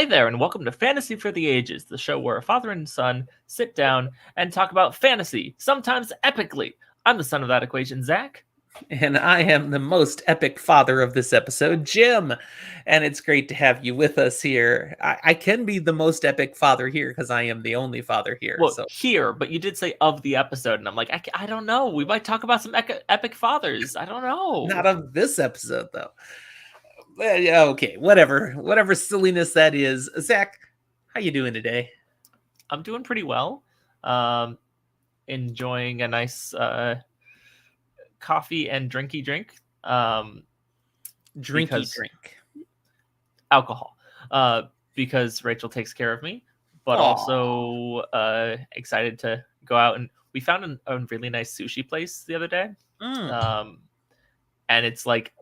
Hi there, and welcome to Fantasy for the Ages, the show where a father and son sit down and talk about fantasy, sometimes epically. I'm the son of that equation, Zach. And I am the most epic father of this episode, Jim. And it's great to have you with us here. I can be the most epic father here because I am the only father here. Well, So here, but you did say of the episode, and I'm like, I don't know. We might talk about some epic fathers. I don't know. not of this episode, though. Yeah, okay, whatever silliness that is. Zach, how you doing today? I'm doing pretty well. Enjoying a nice coffee and drinky drink. Drinky drink. Alcohol. Because Rachel takes care of me, but also excited to go out, and we found a really nice sushi place the other day. And it's like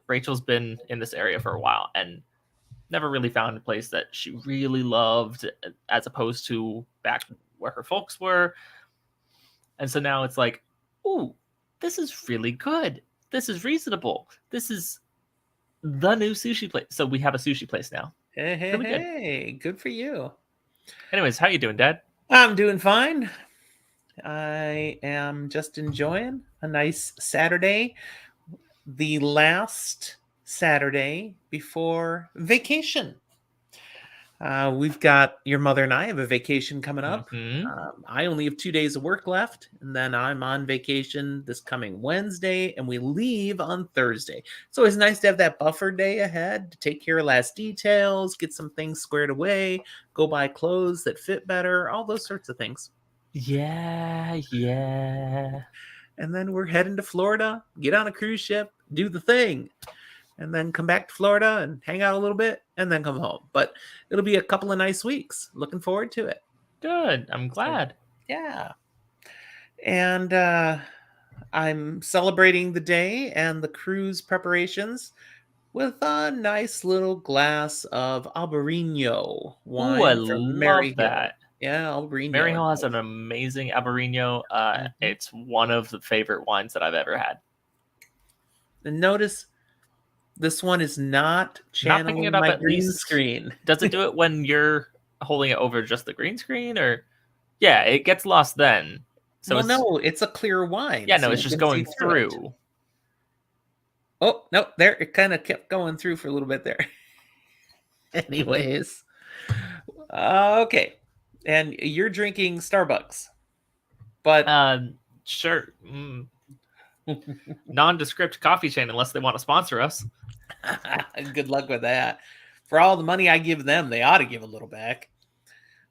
Rachel's been in this area for a while and never really found a place that she really loved, as opposed to back where her folks were. And so now it's like, ooh, this is really good. This is reasonable. This is the new sushi place. So we have a sushi place now. Hey, good for you. Anyways, how you doing, Dad? I'm doing fine. I am just enjoying a nice Saturday. The last Saturday before vacation. We've got your mother and I have a vacation coming up. Mm-hmm. I only have 2 days of work left, and then I'm on vacation this coming Wednesday, and we leave on Thursday. It's always nice to have that buffer day ahead to take care of last details, get some things squared away, go buy clothes that fit better, all those sorts of things. Yeah. And then we're heading to Florida, get on a cruise ship, do the thing, and then come back to Florida and hang out a little bit and then come home. But it'll be a couple of nice weeks. Looking forward to it. Good. I'm glad. So, yeah. And I'm celebrating the day and the cruise preparations with a nice little glass of Albarino wine. Ooh, I from love Hill. that. Yeah, Albarino. Mary Hill has an amazing Albarino. It's one of the favorite wines that I've ever had. And notice this one is not channeling it up my at green least. screen. Does it do it when you're holding it over just the green screen, or yeah, it gets lost then? So no, it's a clear wine. Yeah, no, it's just going through. Oh no, there it kind of kept going through for a little bit there. Anyways, okay, and you're drinking Starbucks, but sure. Nondescript coffee chain, unless they want to sponsor us. Good luck with that. For all the money I give them, they ought to give a little back.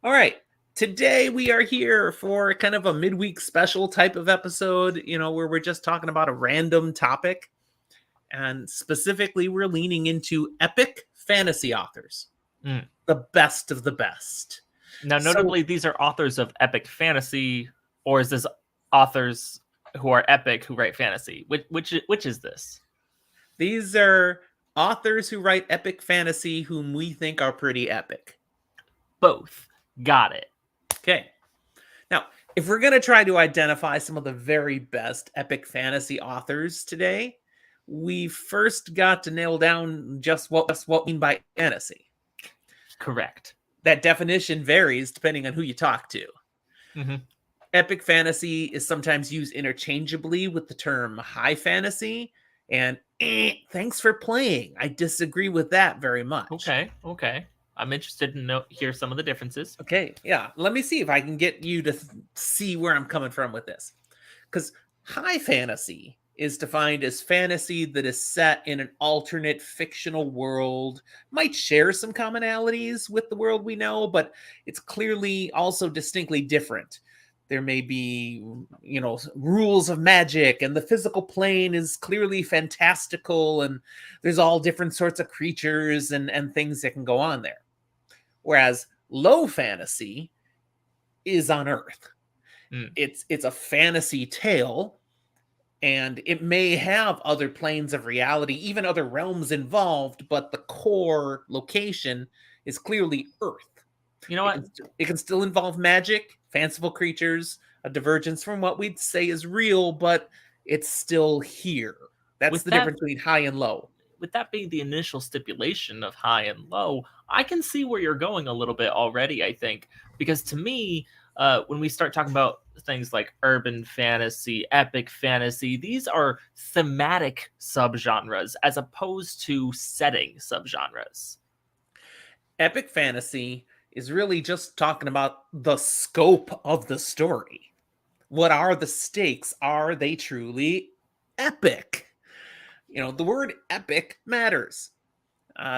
All right. Today we are here for kind of a midweek special type of episode, where we're just talking about a random topic. And specifically, we're leaning into epic fantasy authors. The best of the best. Now, notably, these are authors of epic fantasy, or is this authors who are epic who write fantasy? Which is this? These are authors who write epic fantasy whom we think are pretty epic. Both. Got it. Okay. Now, if we're going to try to identify some of the very best epic fantasy authors today, we first got to nail down just what we mean by fantasy. Correct. That definition varies depending on who you talk to. Mm-hmm. Epic fantasy is sometimes used interchangeably with the term high fantasy, and thanks for playing. I disagree with that very much. Okay. I'm interested to hear some of the differences. Okay, yeah. Let me see if I can get you to see where I'm coming from with this. Because high fantasy is defined as fantasy that is set in an alternate fictional world, might share some commonalities with the world we know, but it's clearly also distinctly different. There may be, rules of magic, and the physical plane is clearly fantastical, and there's all different sorts of creatures and things that can go on there. Whereas low fantasy is on Earth. It's a fantasy tale, and it may have other planes of reality, even other realms involved, but the core location is clearly Earth. You know what? It can still involve magic, fanciful creatures, a divergence from what we'd say is real, but it's still here. That's the difference between high and low. with that being the initial stipulation of high and low, I can see where you're going a little bit already, I think. Because to me, when we start talking about things like urban fantasy, epic fantasy, these are thematic subgenres as opposed to setting subgenres. Epic fantasy is really just talking about the scope of the story. What are the stakes? Are they truly epic? The word epic matters.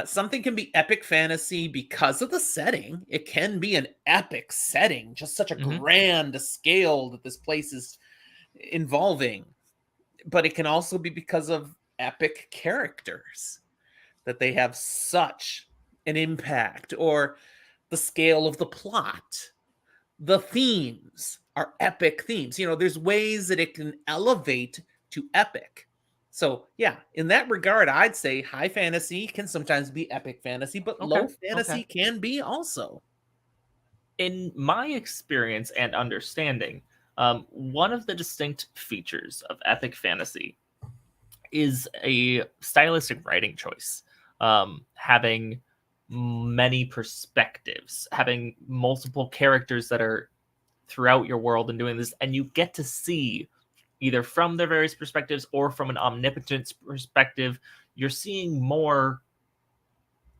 Something can be epic fantasy because of the setting. It can be an epic setting, just such a Hmm. grand scale that this place is involving. But it can also be because of epic characters, that they have such an impact, or the scale of the plot. The themes are epic themes. There's ways that it can elevate to epic. So, yeah, in that regard, I'd say high fantasy can sometimes be epic fantasy, but Okay. low Okay. fantasy can be also. In my experience and understanding, one of the distinct features of epic fantasy is a stylistic writing choice. Having many perspectives, having multiple characters that are throughout your world and doing this, and you get to see either from their various perspectives or from an omnipotent perspective, you're seeing more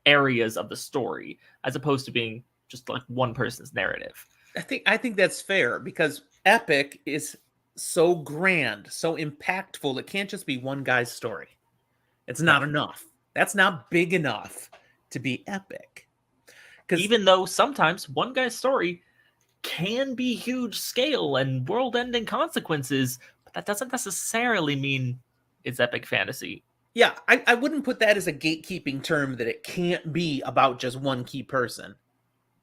areas of the story as opposed to being just like one person's narrative. I think that's fair, because epic is so grand, so impactful. It can't just be one guy's story. It's No. not enough. That's not big enough to be epic. Because Even though sometimes one guy's story can be huge scale and world ending consequences, but that doesn't necessarily mean it's epic fantasy. yeah, I wouldn't put that as a gatekeeping term, that it can't be about just one key person.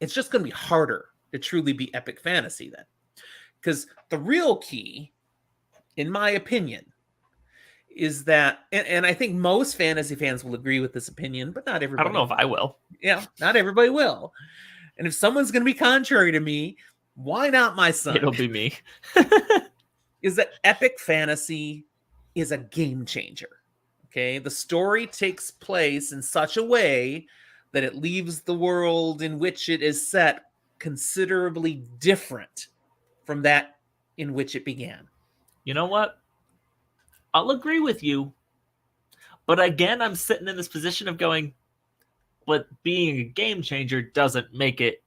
It's just going to be harder to truly be epic fantasy then. Because the real key, in my opinion, is that, and I think most fantasy fans will agree with this opinion, but not I don't know everybody. if I will. Yeah, not everybody will. And if someone's going to be contrary to me, why not my son? It'll be me. Is that epic fantasy is a game changer. Okay, the story takes place in such a way that it leaves the world in which it is set considerably different from that in which it began. You know what? I'll agree with you. But again, I'm sitting in this position of going, but being a game changer doesn't make it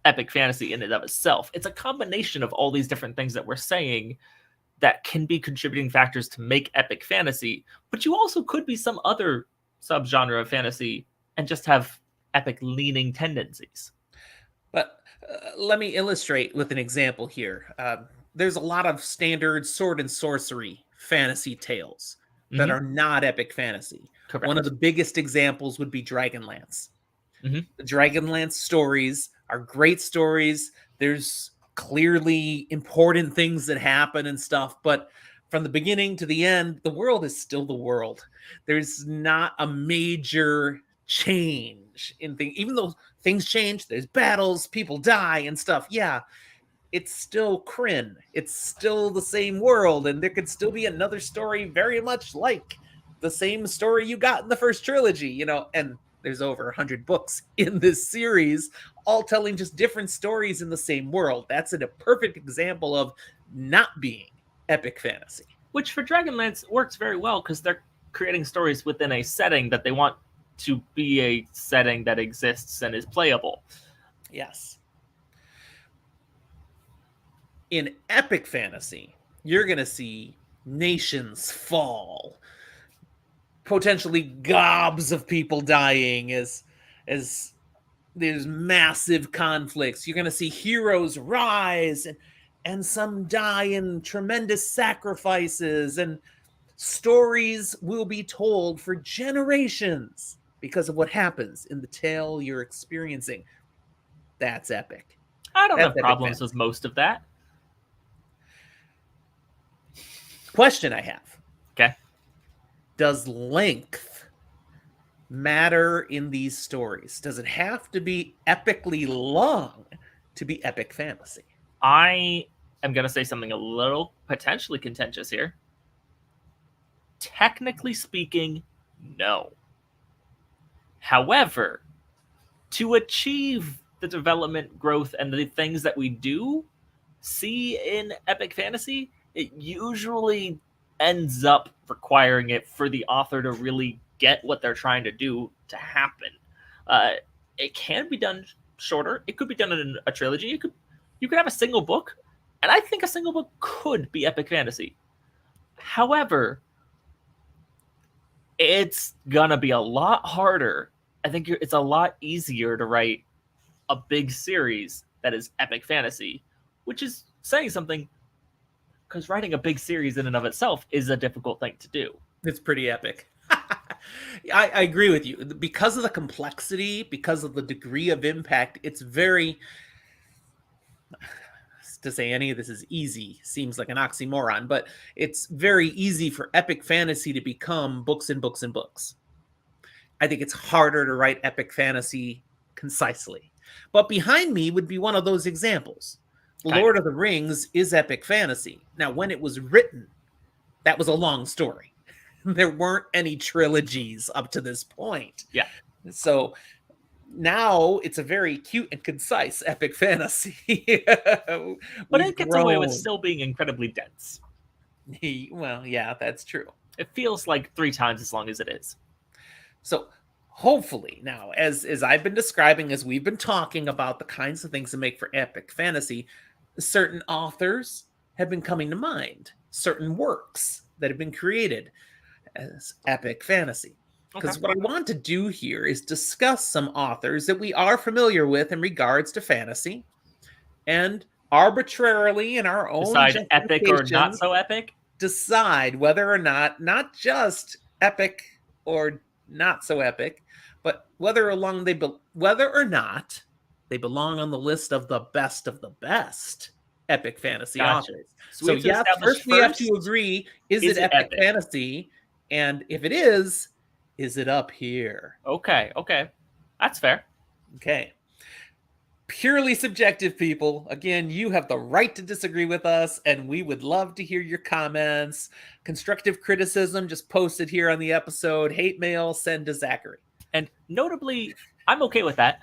epic fantasy in and of itself. It's a combination of all these different things that we're saying that can be contributing factors to make epic fantasy, but you also could be some other subgenre of fantasy and just have epic leaning tendencies. But let me illustrate with an example here. There's a lot of standard sword and sorcery fantasy tales that Mm-hmm. are not epic fantasy. One of Correct. the biggest examples would be Dragonlance. Mm-hmm. The Dragonlance stories are great stories. There's clearly important things that happen and stuff, but from the beginning to the end, the world is still the world. There's not a major change in things, even though things change. There's battles, people die and stuff. Yeah, it's still Kryn. It's still the same world, and there could still be another story very much like the same story you got in the first trilogy, and there's over 100 books in this series, all telling just different stories in the same world. That's a perfect example of not being epic fantasy. Which for Dragonlance works very well because they're creating stories within a setting that they want to be a setting that exists and is playable. Yes. In epic fantasy, you're going to see nations fall, potentially gobs of people dying as there's massive conflicts. You're going to see heroes rise, and some die in tremendous sacrifices, and stories will be told for generations because of what happens in the tale you're experiencing. That's epic. I don't That's have epic problems fantasy. with most of that. Question I have. Okay. Does length matter in these stories? Does it have to be epically long to be epic fantasy? I am going to say something a little potentially contentious here. Technically speaking, No. However, to achieve the development, growth, and the things that we do see in epic fantasy, it usually ends up requiring it for the author to really get what they're trying to do to happen. Uh, it can be done shorter. It could be done in a trilogy. You could have a single book, and I think a single book could be epic fantasy. However, it's gonna be a lot harder. I think it's a lot easier to write a big series that is epic fantasy, which is saying something because writing a big series in and of itself is a difficult thing to do. It's pretty epic. I agree with you. Because of the complexity, because of the degree of impact, it's very, to say any of this is easy seems like an oxymoron, but it's very easy for epic fantasy to become books and books and books. I think it's harder to write epic fantasy concisely. But behind me would be one of those examples. Lord of the Rings is epic fantasy. Now, when it was written, that was a long story. There weren't any trilogies up to this point. Yeah. So now it's a very cute and concise epic fantasy. But it gets away with still being incredibly dense. Well, yeah, that's true. It feels like 3 times as long as it is. So hopefully now, as I've been describing, as we've been talking about the kinds of things that make for epic fantasy, certain authors have been coming to mind, certain works that have been created as epic fantasy. Because what I want to do here is discuss some authors that we are familiar with in regards to fantasy, and arbitrarily in our own decide epic or not so epic, decide whether or not just epic or not so epic, but whether or not they belong on the list of the best epic fantasy authors. So yeah, first we have to agree, is it epic fantasy? And if it is it up here? Okay. That's fair. Okay. Purely subjective, people. Again, you have the right to disagree with us, and we would love to hear your comments. Constructive criticism, just post it here on the episode. Hate mail, send to Zachary. And notably, I'm okay with that.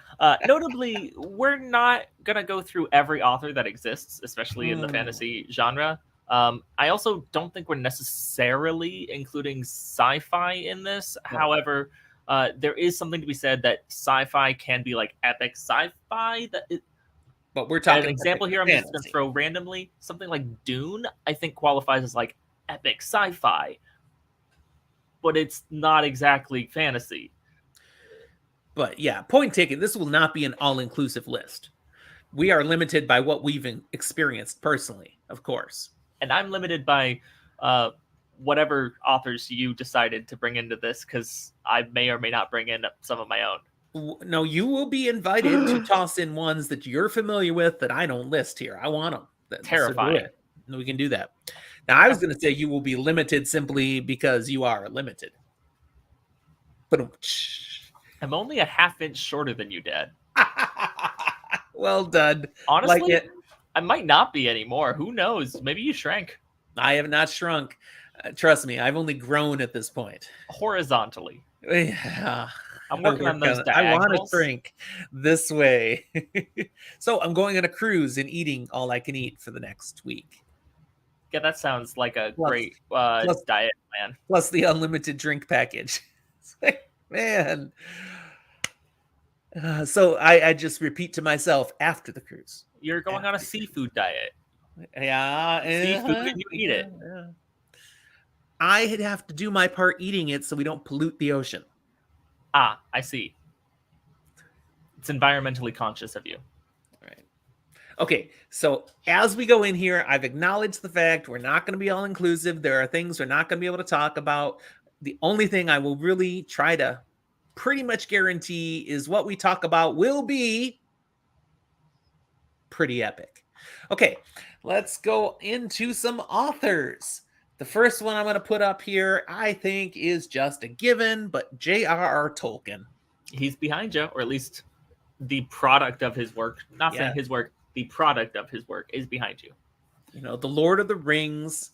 Notably, we're not going to go through every author that exists, especially in the fantasy genre. I also don't think we're necessarily including sci-fi in this. No. However, there is something to be said that sci-fi can be like epic sci-fi. But we're talking an example here. I'm just going to throw randomly something like Dune. I think qualifies as like epic sci-fi, but it's not exactly fantasy. But yeah, point taken. This will not be an all-inclusive list. We are limited by what we've experienced personally, of course. And I'm limited by whatever authors you decided to bring into this, because I may or may not bring in some of my own. No, you will be invited to toss in ones that you're familiar with that I don't list here. I want them. That's terrifying. So we can do that. Now, I was going to say you will be limited simply because you are limited. But I'm only a half-inch shorter than you, Dad. Well done. Honestly, like it. I might not be anymore. Who knows? Maybe you shrank. I have not shrunk. Trust me, I've only grown at this point. Horizontally. Yeah. I'm working on those diagonals. I want to shrink this way. So I'm going on a cruise and eating all I can eat for the next week. Yeah, that sounds like a great diet plan. Plus the unlimited drink package. Man. So I just repeat to myself after the cruise. You're going on a seafood diet. Yeah. Seafood and you eat it. Yeah. I'd have to do my part eating it so we don't pollute the ocean. Ah, I see. It's environmentally conscious of you. All right. Okay, so as we go in here, I've acknowledged the fact we're not going to be all-inclusive. There are things we're not going to be able to talk about. The only thing I will really try to pretty much guarantee is what we talk about will be pretty epic. Okay, let's go into some authors. The first one I'm going to put up here, I think, is just a given, but J.R.R. Tolkien. He's behind you, or at least the product of his work. Not saying his work, the product of his work is behind you. You know, The Lord of the Rings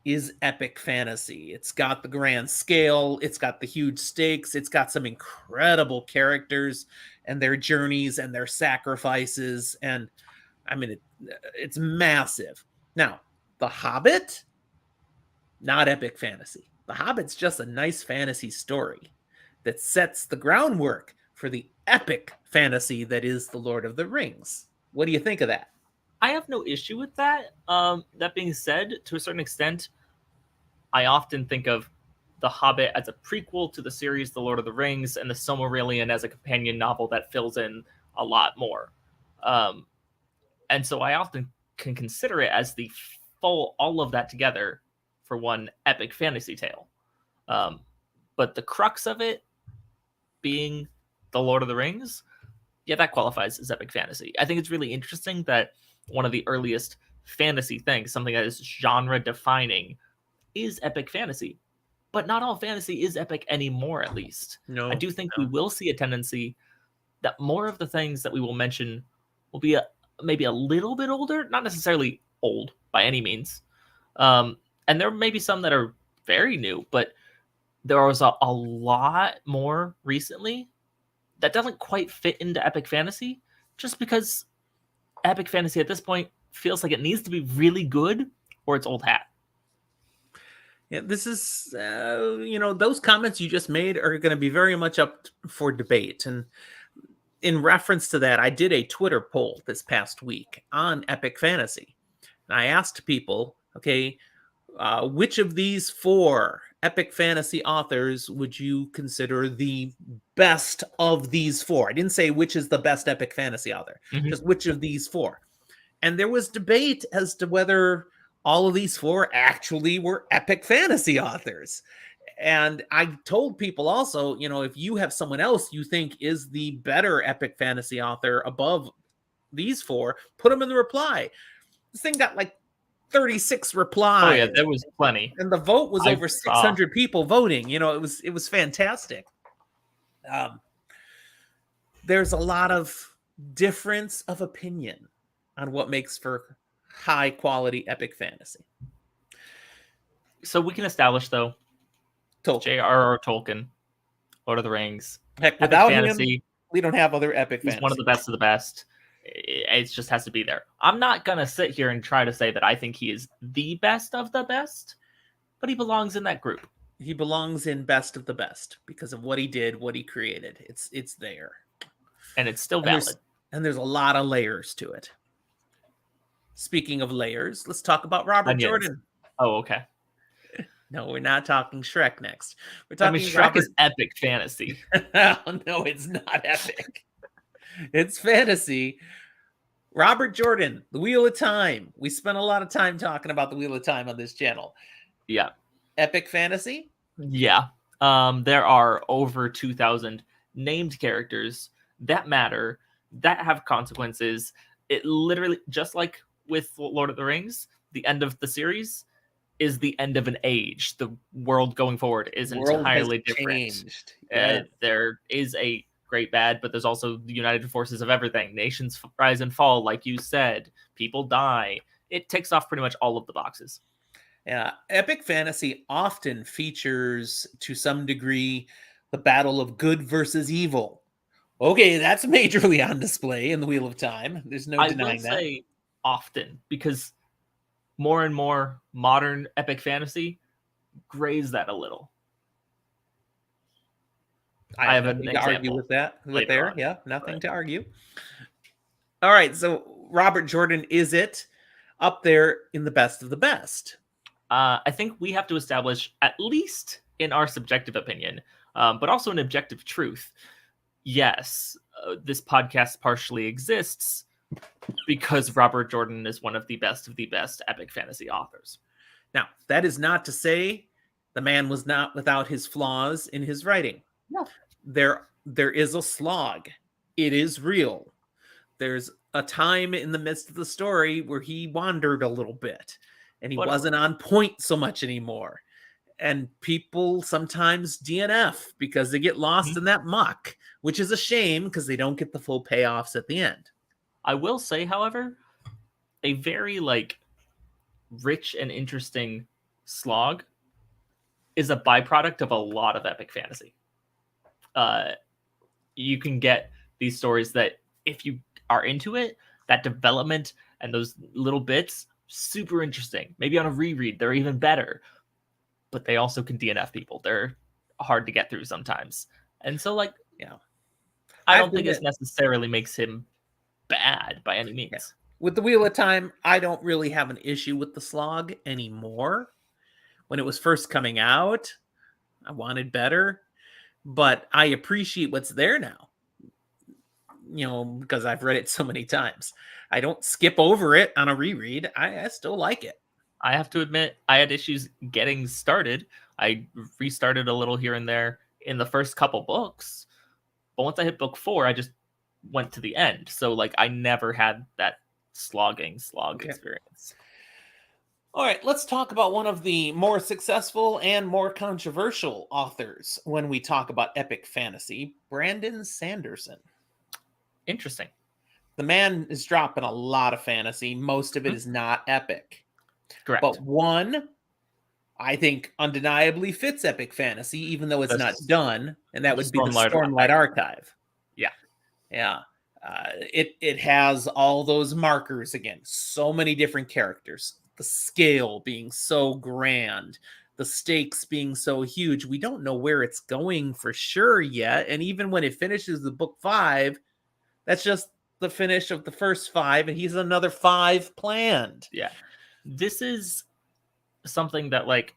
is epic fantasy. It's got the grand scale, it's got the huge stakes, it's got some incredible characters and their journeys and their sacrifices. And I mean, it's massive. Now, The Hobbit, not epic fantasy. The Hobbit's just a nice fantasy story that sets the groundwork for the epic fantasy that is The Lord of the Rings. What do you think of that? I have no issue with that. That being said, to a certain extent, I often think of The Hobbit as a prequel to the series The Lord of the Rings, and The Silmarillion as a companion novel that fills in a lot more. And so I often can consider it as the full, all of that together for one epic fantasy tale. But the crux of it being The Lord of the Rings, yeah, that qualifies as epic fantasy. I think it's really interesting that one of the earliest fantasy things, something that is genre defining, is epic fantasy. But not all fantasy is epic anymore, at least. No. I do think we will see a tendency that more of the things that we will mention will be maybe a little bit older, not necessarily old by any means. And there may be some that are very new, but there was a lot more recently that doesn't quite fit into epic fantasy, just because epic fantasy at this point feels like it needs to be really good or it's old hat. Yeah, this is, those comments you just made are going to be very much up for debate. And in reference to that, I did a Twitter poll this past week on epic fantasy. And I asked people, okay, which of these 4 epic fantasy authors would you consider the best of these 4? I didn't say which is the best epic fantasy author, just which of these 4. And there was debate as to whether all of these 4 actually were epic fantasy authors. And I told people also, if you have someone else you think is the better epic fantasy author above these 4, put them in the reply. This thing got like 36 replies. Oh yeah, there was plenty. And the vote was over 600 people voting. It was fantastic. There's a lot of difference of opinion on what makes for high quality epic fantasy. So we can establish though, J.R.R. Tolkien, Lord of the Rings, heck, without fantasy, him, we don't have other epic fantasy. He's one of the best of the best. It just has to be there. I'm not going to sit here and try to say that I think he is the best of the best, but he belongs in that group. He belongs in best of the best because of what he did, what he created. It's there. And it's still valid. And there's a lot of layers to it. Speaking of layers, let's talk about Robert Jordan. Oh, okay. No, we're not talking Shrek next. We're talking Shrek is epic fantasy. No, it's not epic. It's fantasy. Robert Jordan, The Wheel of Time. We spent a lot of time talking about The Wheel of Time on this channel. Yeah. Epic fantasy? Yeah. There are over 2,000 named characters that matter, that have consequences. It literally, just like with Lord of the Rings, the end of the series is the end of an age. The world going forward is entirely different. Yes. There is a great bad, but there's also the united forces of everything. Nations rise and fall, like you said. People die. It ticks off pretty much all of the boxes. Yeah, epic fantasy often features, to some degree, the battle of good versus evil. Okay, that's majorly on display in The Wheel of Time. There's no denying that. I will say often, because more and more modern epic fantasy graze that a little. I have nothing to argue with that. Yeah, nothing to argue. All right, so Robert Jordan, is it up there in the best of the best? I think we have to establish, at least in our subjective opinion, but also an objective truth. Yes, this podcast partially exists because Robert Jordan is one of the best epic fantasy authors. Now, that is not to say the man was not without his flaws in his writing. No. There is a slog. It is real. There's a time in the midst of the story where he wandered a little bit and he wasn't on point so much anymore. And people sometimes DNF because they get lost in that muck, which is a shame because they don't get the full payoffs at the end. I will say, however, a very rich and interesting slog is a byproduct of a lot of epic fantasy. You can get these stories that if you are into it, that development and those little bits, super interesting. Maybe on a reread, they're even better. But they also can DNF people. They're hard to get through sometimes. And so, like, Yeah. I I don't have to think this admit, necessarily makes him bad by any yeah. means. With the Wheel of Time, I don't really have an issue with the slog anymore. When it was first coming out, I wanted better, but I appreciate what's there now, because I've read it so many times. I don't skip over it on a reread. I still like it. I have to admit, I had issues getting started. I restarted a little here and there in the first couple books, but once I hit book 4, I just went to the end. So, like, I never had that slog Okay. experience. All right, let's talk about one of the more successful and more controversial authors when we talk about epic fantasy, Brandon Sanderson. Interesting. The man is dropping a lot of fantasy. Most of it Mhm. is not epic. Correct. But one, I think, undeniably fits epic fantasy, even though it's The not s- done, and that the would be the Stormlight Stormlight Archive. Yeah. Yeah. It has all those markers again. So many different characters. The scale being so grand, the stakes being so huge. We don't know where it's going for sure yet. And even when it finishes the book 5, that's just the finish of the first 5, and he's another 5 planned. Yeah. This is something that, like,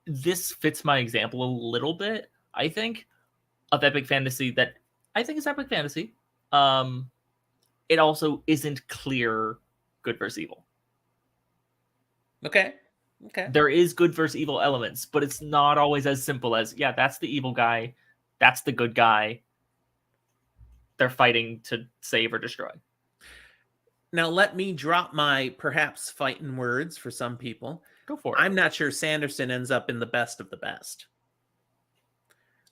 this fits my example a little bit, I think, of epic fantasy that I think is epic fantasy. It also isn't clear good versus evil. Okay. Okay. There is good versus evil elements, but it's not always as simple as, yeah, that's the evil guy, that's the good guy. They're fighting to save or destroy. Now, let me drop my perhaps fighting words for some people. Go for it. I'm not sure Sanderson ends up in the best of the best.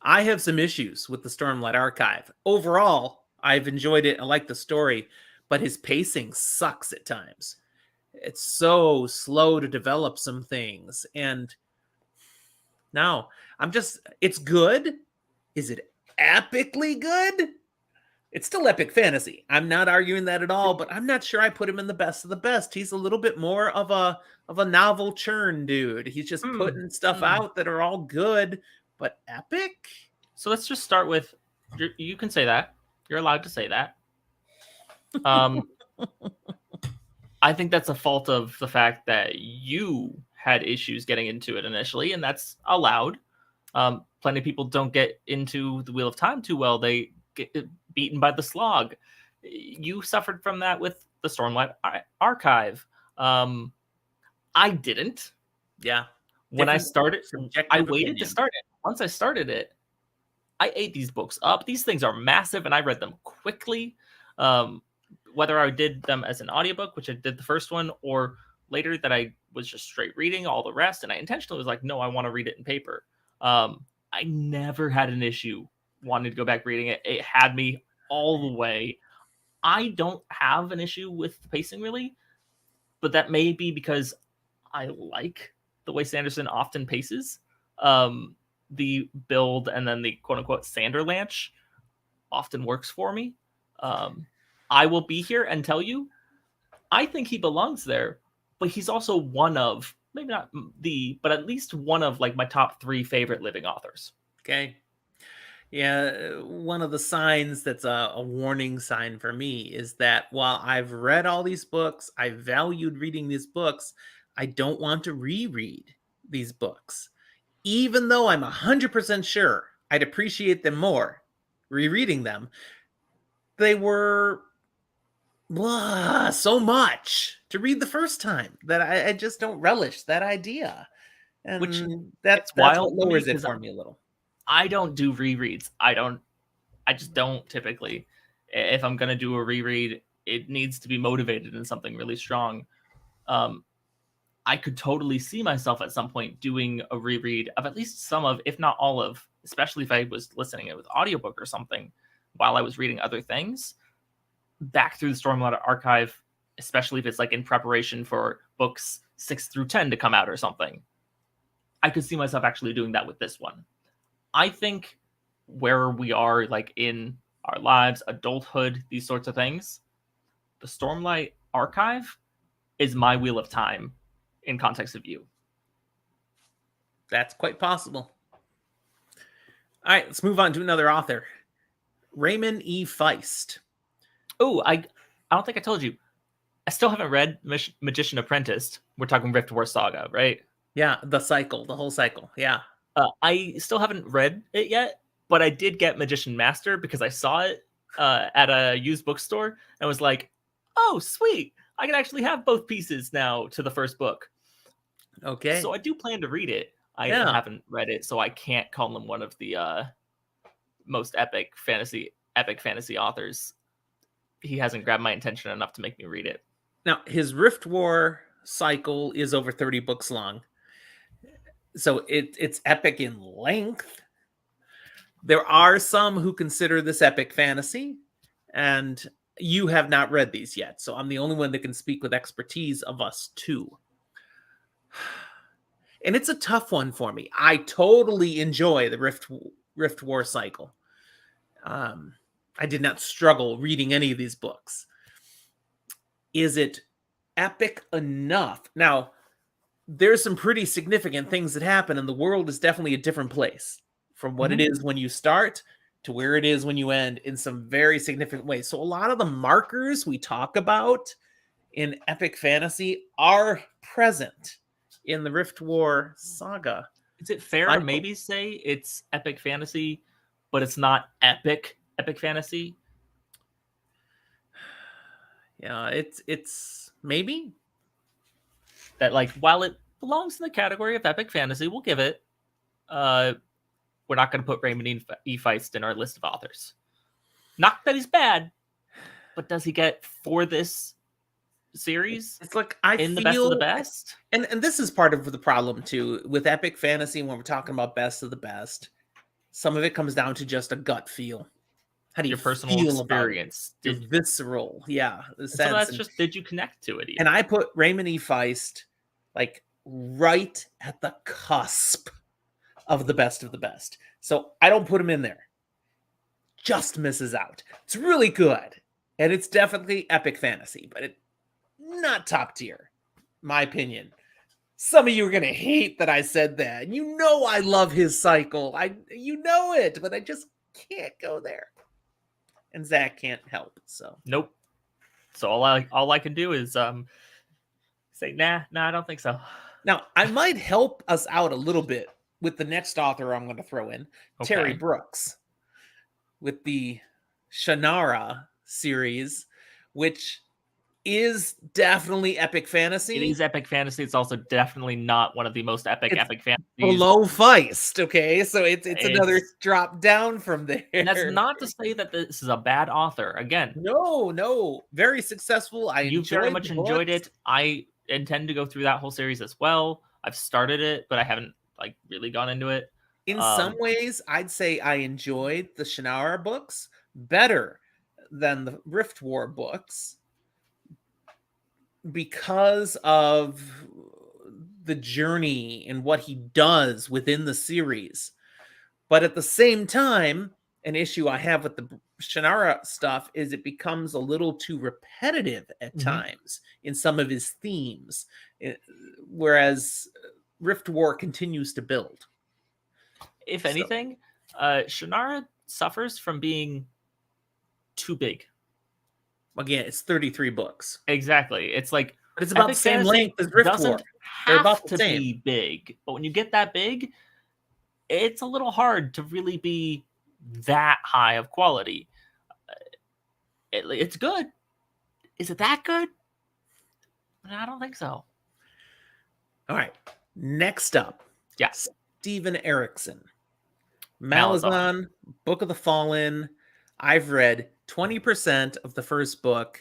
I have some issues with the Stormlight Archive. Overall, I've enjoyed it. I like the story, but his pacing sucks at times. It's so slow to develop some things. And now it's good. Is it epically good? It's still epic fantasy. I'm not arguing that at all, but I'm not sure I put him in the best of the best. He's a little bit more of a novel churn dude. He's just putting stuff out that are all good, but epic. So let's just start with, you can say that. You're allowed to say that. I think that's a fault of the fact that you had issues getting into it initially, and that's allowed. Plenty of people don't get into the Wheel of Time too well. They get beaten by the slog. You suffered from that with the Stormlight Archive. I didn't. Yeah. When I started, I waited to opinion. start it. Once I started it, I ate these books up. These things are massive, and I read them quickly. Whether I did them as an audiobook, which I did the first one, or later that I was just straight reading all the rest, and I intentionally was like, no, I want to read it in paper. I never had an issue wanting to go back reading it. It had me all the way. I don't have an issue with the pacing really, but that may be because I like the way Sanderson often paces. The build and then the quote unquote Sanderlanche often works for me. I will be here and tell you, I think he belongs there, but he's also one of, maybe not but at least one of like my top 3 favorite living authors. Okay. Yeah, one of the signs that's a warning sign for me is that while I've read all these books, I valued reading these books, I don't want to reread these books. Even though I'm 100% sure I'd appreciate them more rereading them, they were so much to read the first time that I just don't relish that idea. Which And it's that's wild what to me lowers it because for me a little. I don't do rereads. I just don't typically. If I'm gonna do a reread, it needs to be motivated in something really strong. I could totally see myself at some point doing a reread of at least some of, if not all of, especially if I was listening it with audiobook or something while I was reading other things, back through the Stormlight Archive especially if it's like in preparation for books 6 through 10 to come out or something. I could see myself actually doing that with this one. I think where we are, like in our lives, adulthood, these sorts of things, the Stormlight Archive is my Wheel of Time in context of you. That's quite possible. All right, let's move on to another author, Raymond E. Feist. Oh, I don't think I told you. I still haven't read Magician Apprentice. We're talking Rift War Saga, right? Yeah, the whole cycle. Yeah. I still haven't read it yet, but I did get Magician Master because I saw it at a used bookstore and was like, oh, sweet. I can actually have both pieces now to the first book. Okay. So I do plan to read it. I haven't read it, so I can't call him one of the most epic fantasy authors. He hasn't grabbed my attention enough to make me read it. Now, his Rift War cycle is over 30 books long. So it's epic in length. There are some who consider this epic fantasy, and you have not read these yet. So I'm the only one that can speak with expertise of us two. And it's a tough one for me. I totally enjoy the Rift War cycle. I did not struggle reading any of these books. Is it epic enough? Now, there's some pretty significant things that happen, and the world is definitely a different place from what it is when you start to where it is when you end in some very significant ways. So a lot of the markers we talk about in epic fantasy are present in the Rift War saga. Is it fair to maybe say it's epic fantasy, but it's not epic fantasy? Yeah, it's maybe that, like, while it belongs in the category of epic fantasy, we'll give it. We're not going to put Raymond E. Feist in our list of authors. Not that he's bad, but does he get for this series? It's like the best of the best. And this is part of the problem too with epic fantasy when we're talking about best of the best. Some of it comes down to just a gut feel. How do you your personal feel experience? About it? Visceral, yeah. So that's just, did you connect to it? Even? And I put Raymond E. Feist like right at the cusp of the best of the best. So I don't put him in there. Just misses out. It's really good, and it's definitely epic fantasy, but it not top tier, my opinion. Some of you are gonna hate that I said that. You know I love his cycle. You know it, but I just can't go there. And Zach can't help. So nope. So all I can do is say nah, I don't think so. Now I might help us out a little bit with the next author I'm going to throw in, okay. Terry Brooks, with the Shannara series, which is definitely epic fantasy. It is epic fantasy. It's also definitely not one of the most epic fantasies. Below Feist, okay? So it's another drop down from there. And that's not to say that this is a bad author. Again, no, very successful. You very much enjoyed it. I intend to go through that whole series as well. I've started it, but I haven't like really gone into it. In some ways, I'd say I enjoyed the Shannara books better than the Rift War books because of the journey and what he does within the series. But at the same time, an issue I have with the Shannara stuff is it becomes a little too repetitive at times in some of his themes, whereas Rift War continues to build. If anything, Shannara suffers from being too big. Again, it's 33 books. Exactly. It's like, but it's about the same length as Rift War. They're about to be big, but when you get that big, it's a little hard to really be that high of quality. It's good. Is it that good? I don't think so. All right. Next up. Yes. Steven Erikson. Malazan, Book of the Fallen. I've read 20% of the first book.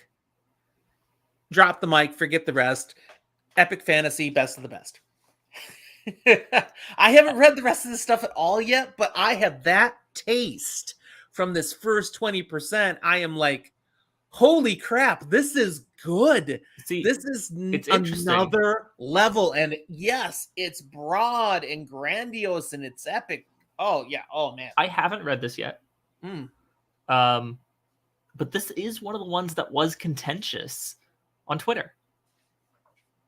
Drop the mic, forget the rest. Epic fantasy, best of the best. I haven't read the rest of this stuff at all yet, but I have that taste from this first 20%. I am like, holy crap, this is good. See, This is it's interesting. another level. And yes, it's broad and grandiose and it's epic. Oh, yeah. Oh, man. I haven't read this yet. Mm. But this is one of the ones that was contentious on Twitter.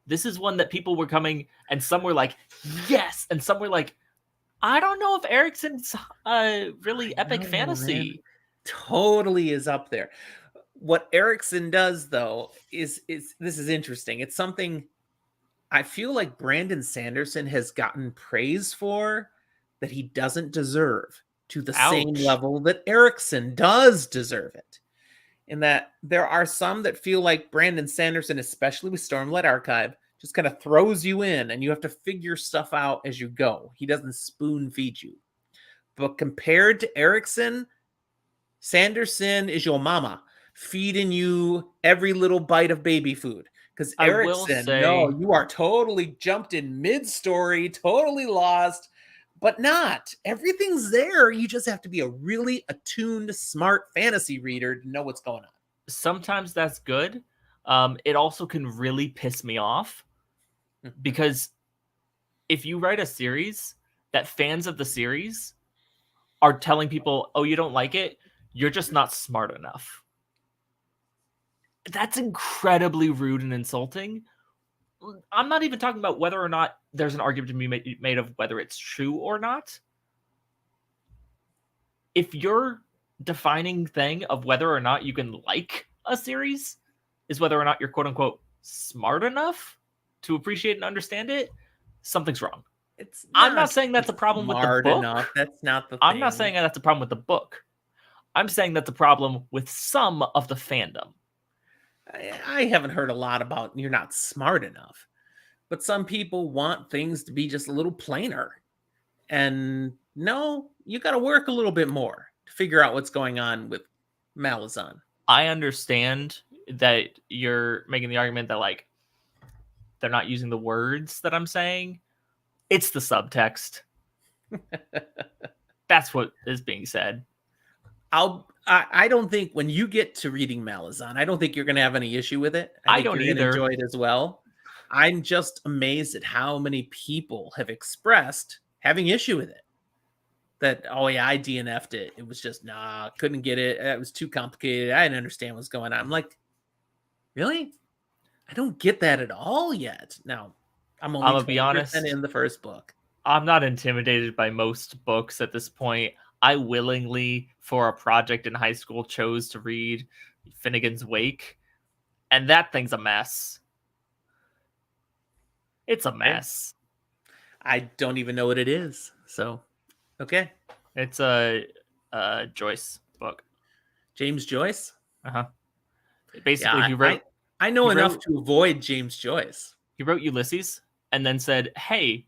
This is one that people were coming, and some were like, yes, and some were like, I don't know if Erickson's really epic fantasy. Man. Totally is up there. What Erickson does, though, is this is interesting. It's something I feel like Brandon Sanderson has gotten praise for that he doesn't deserve to the same Ouch. level that Erickson does deserve it. In that there are some that feel like Brandon Sanderson, especially with Stormlight Archive, just kind of throws you in and you have to figure stuff out as you go. He doesn't spoon feed you. But compared to Erickson, Sanderson is your mama feeding you every little bite of baby food. Because I will Erickson, say- no, you are totally jumped in mid-story, totally lost, but not. Everything's there. You just have to be a really attuned, smart fantasy reader to know what's going on. Sometimes that's good. It also can really piss me off because if you write a series that fans of the series are telling people, oh, you don't like it, you're just not smart enough. That's incredibly rude and insulting. I'm not even talking about whether or not there's an argument to be made of whether it's true or not. If your defining thing of whether or not you can like a series is whether or not you're quote unquote smart enough to appreciate and understand it, something's wrong. I'm not saying that's a problem with the book. Enough. That's not the thing. I'm not saying that's a problem with the book. I'm saying that's a problem with some of the fandom. I haven't heard a lot about you're not smart enough, but some people want things to be just a little plainer. And no, you got to work a little bit more to figure out what's going on with Malazan. I understand that you're making the argument that like they're not using the words that I'm saying. It's the subtext. That's what is being said. I don't think when you get to reading Malazan, I don't think you're going to have any issue with it. I think don't you're gonna either. enjoy it as well. I'm just amazed at how many people have expressed having issue with it. That, oh yeah, I DNF'd it. It was just, nah, couldn't get it. It was too complicated. I didn't understand what's going on. I'm like, really? I don't get that at all yet. Now, I'm only 20% be honest, in the first book. I'm not intimidated by most books at this point. I willingly, for a project in high school, chose to read Finnegan's Wake, and that thing's a mess. It's a mess. I don't even know what it is. So, okay. It's a Joyce book. James Joyce? Uh-huh. Basically, Yeah, he wrote... I know enough to avoid James Joyce. He wrote Ulysses and then said, hey,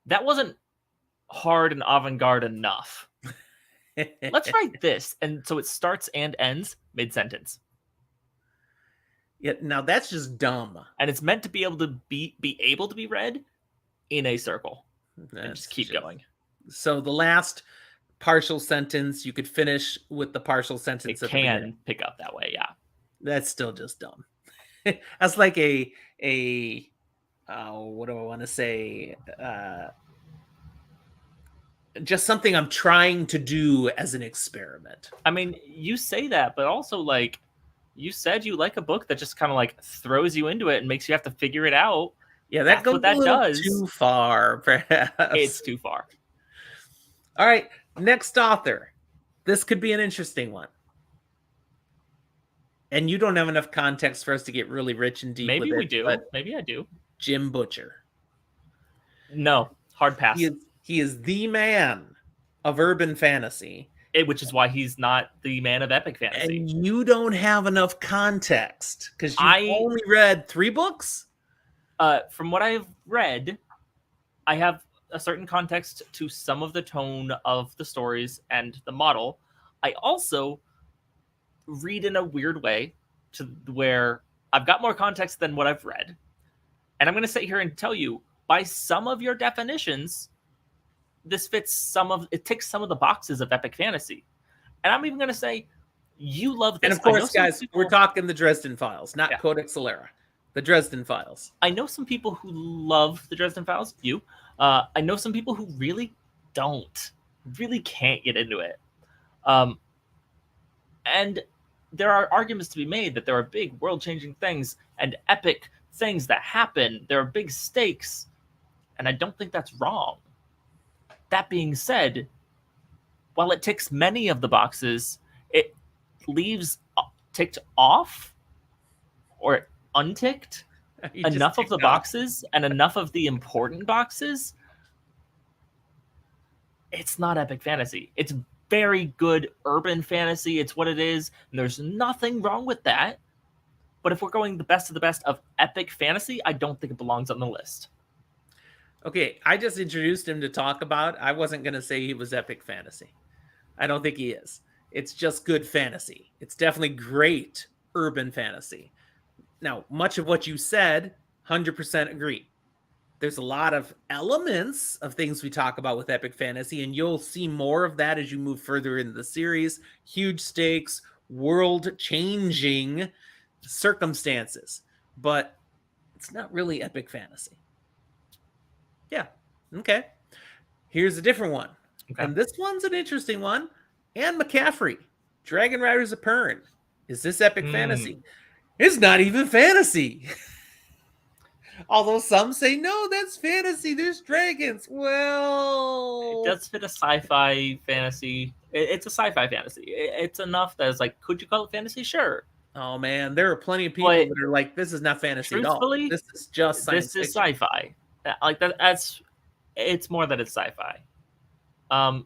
that wasn't hard and avant-garde enough. Let's write this. And so it starts and ends mid-sentence. Yeah, now that's just dumb. And it's meant to be able to be able to be read in a circle. And just keep going. So the last partial sentence, you could finish with the partial sentence. It can pick up that way, yeah. That's still just dumb. That's like a what do I want to say? Just something I'm trying to do as an experiment. I mean, you say that, but also like you said you like a book that just kind of like throws you into it and makes you have to figure it out. Yeah, that goes a little too far, perhaps. It's too far. All right, next author. This could be an interesting one. And you don't have enough context for us to get really rich and deep. Maybe with we it, do. But Maybe I do. Jim Butcher. No, hard pass. He is the man of urban fantasy. Which is why he's not the man of epic fantasy. And you don't have enough context because you've only read 3 books? From what I've read, I have a certain context to some of the tone of the stories and the model. I also read in a weird way to where I've got more context than what I've read. And I'm going to sit here and tell you, by some of your definitions, this fits it ticks some of the boxes of epic fantasy. And I'm even going to say You love And this. of I know course, some guys, we're people. talking the Dresden Files, not Yeah. Codex Alera. The Dresden Files. I know some people who love the Dresden Files. You. I know some people who really don't. Really can't get into it. And there are arguments to be made that there are big world-changing things and epic things that happen. There are big stakes, and I don't think that's wrong. That being said, while it ticks many of the boxes, it leaves ticked off or unticked You just enough of the ticked off. boxes and enough of the important boxes. It's not epic fantasy. It's very good urban fantasy. It's what it is. And there's nothing wrong with that. But if we're going the best of the best of epic fantasy, I don't think it belongs on the list. Okay, I just introduced him to talk about. I wasn't going to say he was epic fantasy. I don't think he is. It's just good fantasy. It's definitely great urban fantasy. Now, much of what you said, 100% agree. There's a lot of elements of things we talk about with epic fantasy, and you'll see more of that as you move further into the series. Huge stakes, world-changing circumstances, but it's not really epic fantasy. Yeah. Okay. Here's a different one. Okay. And this one's an interesting one. Anne McCaffrey, Dragon Riders of Pern. Is this epic fantasy? It's not even fantasy. Although some say, no, that's fantasy. There's dragons. Well, it does fit a sci-fi fantasy. It's a sci-fi fantasy. It's enough that it's like, could you call it fantasy? Sure. Oh man, there are plenty of people But that are like, this is not fantasy at all. truthfully, This is just science this is fiction. sci-fi. Like that's it's more than it's sci-fi. Anne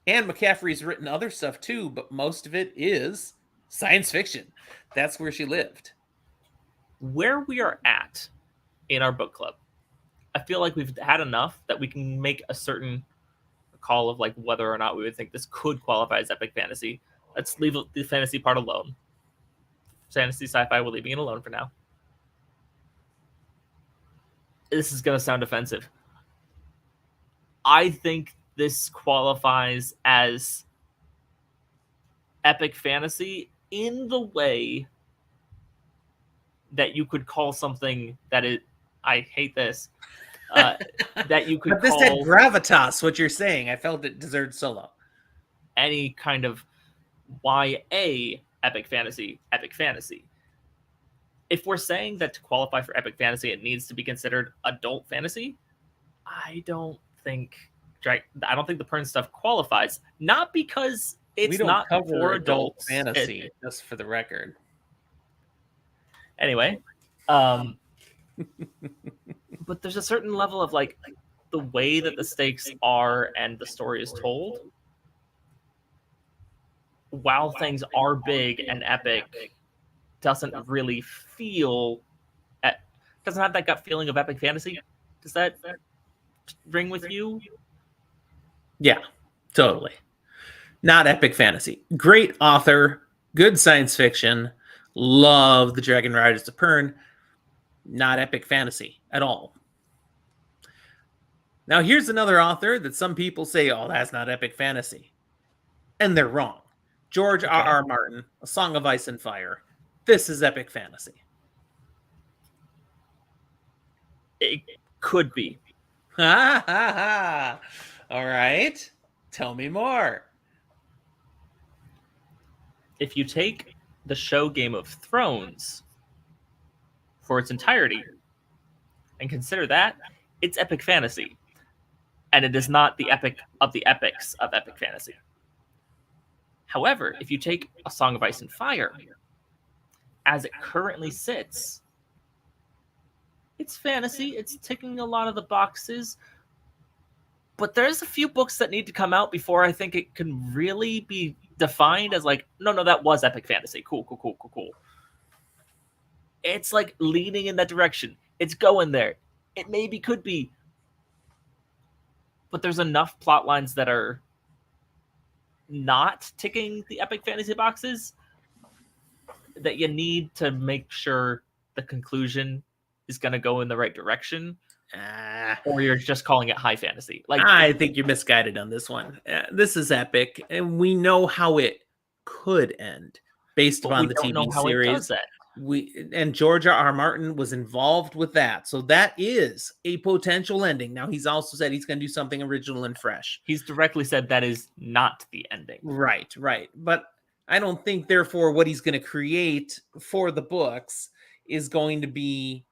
McCaffrey's written other stuff too, but most of it is science fiction. That's where she lived. Where we are at in our book club, I feel like we've had enough that we can make a certain call of like whether or not we would think this could qualify as epic fantasy. Let's leave the fantasy part alone. Fantasy sci-fi, we're leaving it alone for now. This is going to sound offensive. I think this qualifies as epic fantasy in the way that you could call something that is, I hate this, that you could But this call had gravitas, what you're saying. I felt it deserved solo. any kind of YA epic fantasy. If we're saying that to qualify for epic fantasy, it needs to be considered adult fantasy, I don't think the Pern stuff qualifies. Not because it's not for adults. Fantasy, just for the record. Anyway, but there's a certain level of like the way that the stakes are and the story is told. While things are big and epic, doesn't really doesn't have that gut feeling of epic fantasy. Does that ring with you? Yeah, totally. Not epic fantasy. Great author, good science fiction. Love the Dragon Riders of Pern. Not epic fantasy at all. Now, here's another author that some people say, oh, that's not epic fantasy. And they're wrong. George R.R. Martin, A Song of Ice and Fire. This is epic fantasy. It could be. Ha ha ha. All right. Tell me more. If you take the show Game of Thrones for its entirety and consider that, it's epic fantasy. And it is not the epic of the epics of epic fantasy. However, if you take A Song of Ice and Fire, as it currently sits, it's fantasy. It's ticking a lot of the boxes. But there's a few books that need to come out before I think it can really be defined as like, no, that was epic fantasy. Cool. It's like leaning in that direction. It's going there. It maybe could be. But there's enough plot lines that are not ticking the epic fantasy boxes that you need to make sure the conclusion is going to go in the right direction. Or you're just calling it high fantasy. Like, I think you're misguided on this one. This is epic, and we know how it could end based But we upon the don't know TV how it series. does it. George R. Martin was involved with that. So that is a potential ending. Now he's also said he's going to do something original and fresh. He's directly said that is not the ending. Right. But I don't think, therefore, what he's going to create for the books is going to be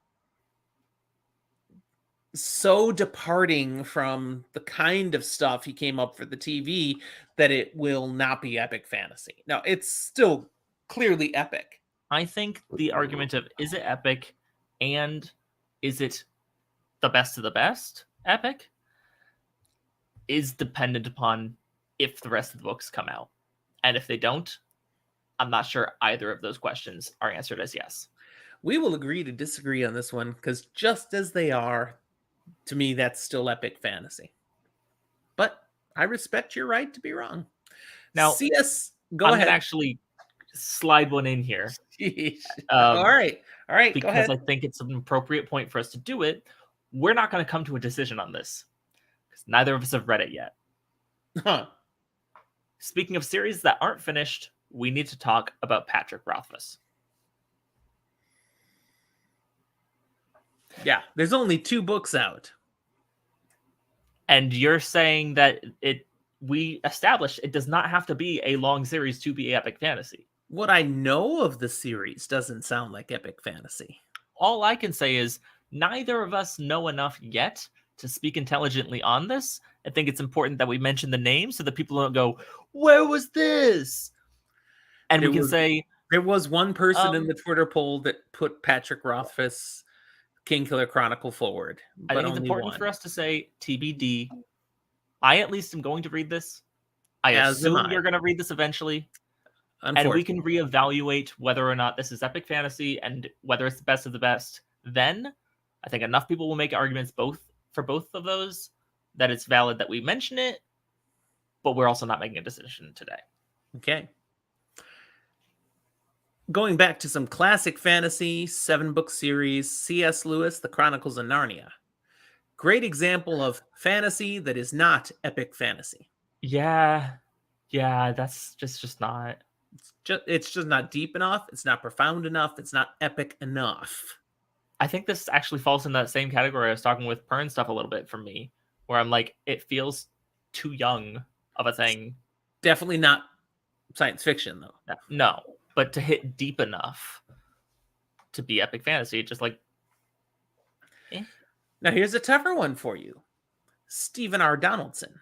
so departing from the kind of stuff he came up for the TV that it will not be epic fantasy. Now, it's still clearly epic. I think the argument of is it epic and is it the best of the best epic is dependent upon if the rest of the books come out. And if they don't, I'm not sure either of those questions are answered as yes. We will agree to disagree on this one, because just as they are, to me, that's still epic fantasy. But I respect your right to be wrong. Now, CS, go I'm ahead. gonna actually slide one in here. All right. Go Because ahead. I think it's an appropriate point for us to do it. We're not going to come to a decision on this because neither of us have read it yet. Huh. Speaking of series that aren't finished, we need to talk about Patrick Rothfuss. Yeah, there's only 2 books out. And you're saying that we established it does not have to be a long series to be epic fantasy. What I know of the series doesn't sound like epic fantasy. All I can say is neither of us know enough yet to speak intelligently on this. I think it's important that we mention the name so that people don't go, "Where was this?" And we can say there was one person in the Twitter poll that put Patrick Rothfuss Kingkiller Chronicle forward, I but think it's only important one. for us to say TBD. I at least am going to read this. I As am assume I. you're going to read this eventually. And we can reevaluate whether or not this is epic fantasy and whether it's the best of the best. Then I think enough people will make arguments for both of those that it's valid that we mention it, but we're also not making a decision today. Okay. Going back to some classic fantasy, 7-book series, C.S. Lewis, The Chronicles of Narnia. Great example of fantasy that is not epic fantasy. Yeah, that's just not. It's just not deep enough. It's not profound enough. It's not epic enough. I think this actually falls in that same category I was talking with Pern stuff a little bit for me, where I'm like, it feels too young of a thing. Definitely not science fiction, though. No, but to hit deep enough to be epic fantasy, just like. Now, here's a tougher one for you. Stephen R. Donaldson.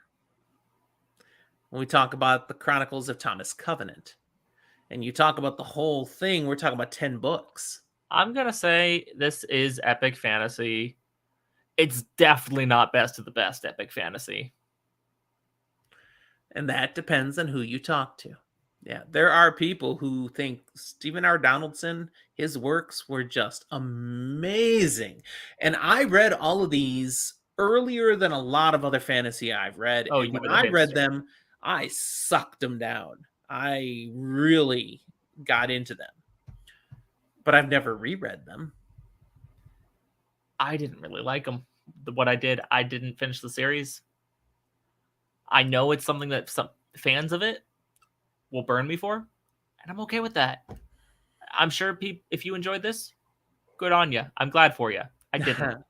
When we talk about the Chronicles of Thomas Covenant, and you talk about the whole thing, we're talking about 10 books. I'm going to say this is epic fantasy. It's definitely not best of the best epic fantasy. And that depends on who you talk to. Yeah, there are people who think Stephen R. Donaldson, his works were just amazing. And I read all of these earlier than a lot of other fantasy I've read. Oh, and when I read them, I sucked them down. I really got into them. But I've never reread them. I didn't really like them. What I did, I didn't finish the series. I know it's something that some fans of it will burn me for, and I'm okay with that. I'm sure if you enjoyed this, good on you. I'm glad for you. I didn't.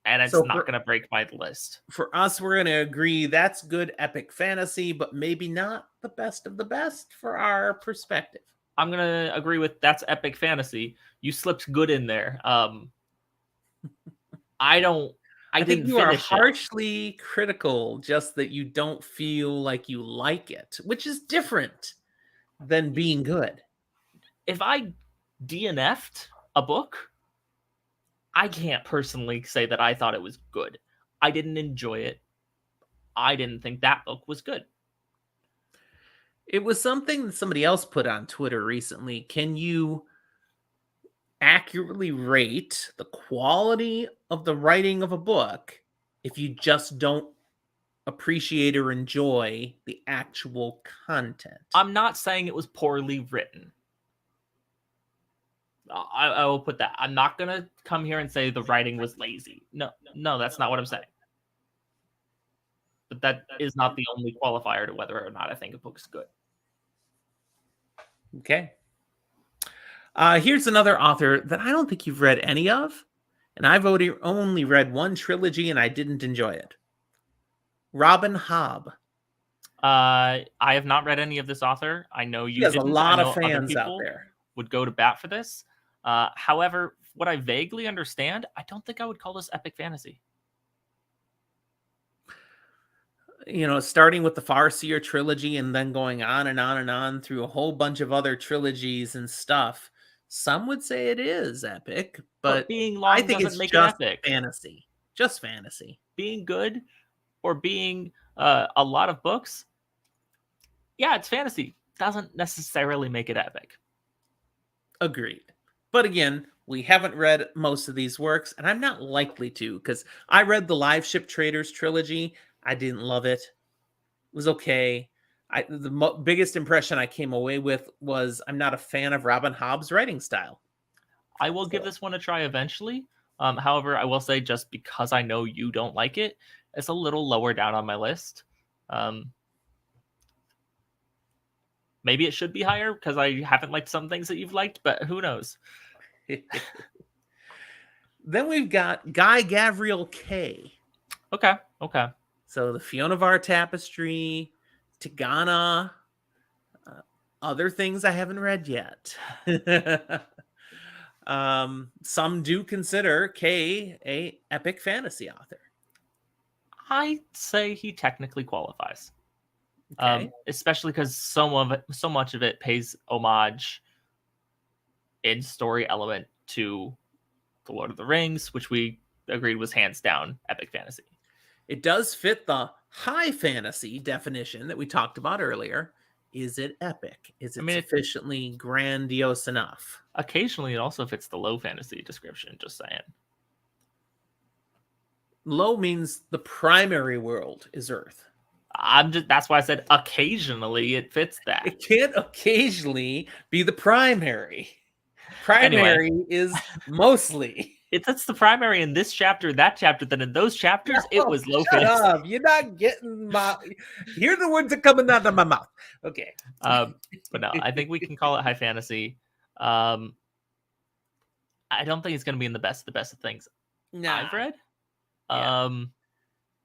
And it's not going to break my list. For us, we're going to agree that's good epic fantasy, but maybe not the best of the best for our perspective. I'm going to agree with that's epic fantasy. You slipped good in there. I think you are harshly critical, just that you don't feel like you like it, which is different than being good. If I DNF'd a book, I can't personally say that I thought it was good. I didn't enjoy it. I didn't think that book was good. It was something that somebody else put on Twitter recently. Can you accurately rate the quality of the writing of a book if you just don't appreciate or enjoy the actual content? I'm not saying it was poorly written. I will put that. I'm not going to come here and say the writing was lazy. No, that's not what I'm saying. But that is not the only qualifier to whether or not I think a book is good. Okay. Here's another author that I don't think you've read any of, and I've only read one trilogy and I didn't enjoy it. Robin Hobb. I have not read any of this author. I know He you has a didn't. I lot of know other fans out people there. would go to bat for this. However, what I vaguely understand, I don't think I would call this epic fantasy. You know, starting with the Farseer trilogy and then going on and on and on through a whole bunch of other trilogies and stuff. Some would say it is epic, But but being I long think doesn't it's make it just epic. fantasy. Just fantasy. Being good or being a lot of books, yeah, it's fantasy. Doesn't necessarily make it epic. Agreed. But again, we haven't read most of these works, and I'm not likely to because I read the Live Ship Traders trilogy. I didn't love it. It was okay. The biggest impression I came away with was I'm not a fan of Robin Hobb's writing style. I will give this one a try eventually. However, I will say just because I know you don't like it, it's a little lower down on my list. Maybe it should be higher because I haven't liked some things that you've liked, but who knows? Then we've got Guy Gavriel Kay. Okay. So the Fiona Var Tapestry, Tigana, other things I haven't read yet. Some do consider Kay a epic fantasy author. I'd say he technically qualifies. Okay. Especially because so much of it pays homage in story element to The Lord of the Rings, which we agreed was hands down epic fantasy. It does fit the high fantasy definition that we talked about earlier. Is it epic? Is it sufficiently grandiose enough? Occasionally, it also fits the low fantasy description, just saying. Low means the primary world is Earth. That's why I said occasionally it fits that. It can't occasionally be the primary. Primary anyway, is mostly. That's the primary in this chapter, that chapter. Then in those chapters, it was low fantasy. Up. You're not getting my. Hear the words that coming out of my mouth. Okay. But no, I think we can call it high fantasy. I don't think it's going to be in the best of things I've read. Yeah.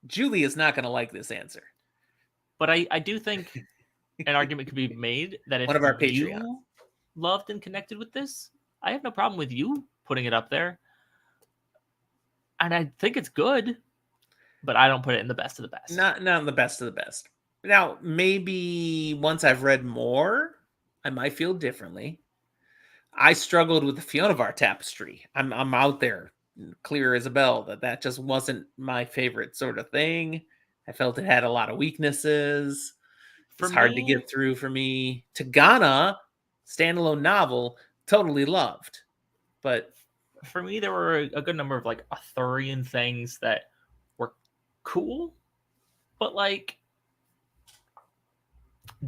Julie is not going to like this answer. But I do think an argument could be made that if one of our you loved and connected with this, I have no problem with you putting it up there. And I think it's good, but I don't put it in the best of the best. Not in the best of the best. Now, maybe once I've read more, I might feel differently. I struggled with the Fiona Var Tapestry. I'm out there, clear as a bell, that just wasn't my favorite sort of thing. I felt it had a lot of weaknesses. It's hard to get through for me. Tigana, standalone novel, totally loved. But for me, there were a good number of like Arthurian things that were cool, but like